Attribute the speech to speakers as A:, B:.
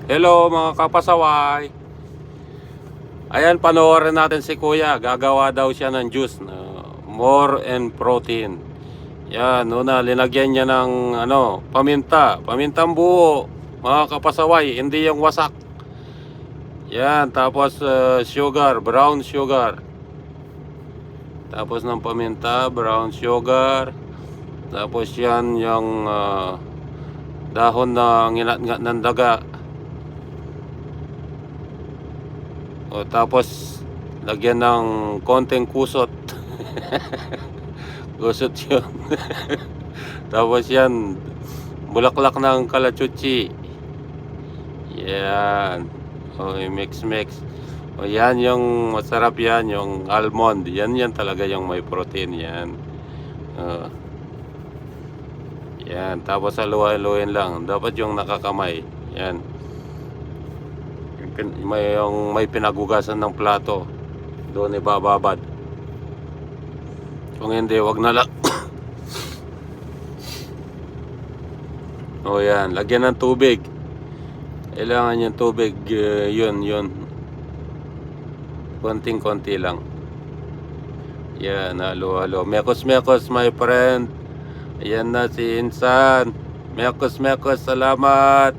A: Hello mga kapasaway. Ayan, panoorin natin si Kuya. Gagawa daw siya ng juice na more and protein. Yan, una linagyan niya ng pamintang buo. Mga kapasaway, hindi yung wasak. Yan, tapos sugar, brown sugar. Tapos ng paminta, brown sugar. Tapos yan yung dahon ng inat-ngat ng daga. O, tapos lagyan ng konting kusot. Kusot yun. Tapos yan, bulaklak ng kalachuchi. Yan. O, mix. O, yan yung masarap yan, yung almond. Yan talaga yung may protein yan. Yan. Tapos haluin lang. Dapat yung nakakamay. Yan. May pinagugasan ng plato, doon ibababad. Kung hindi, wag na lang. O yan, lagyan ng tubig. Kailangan yung tubig, yun konting-konti lang. Yan, halo. Mekos my friend. Ayan na si Insan. Mekos, salamat.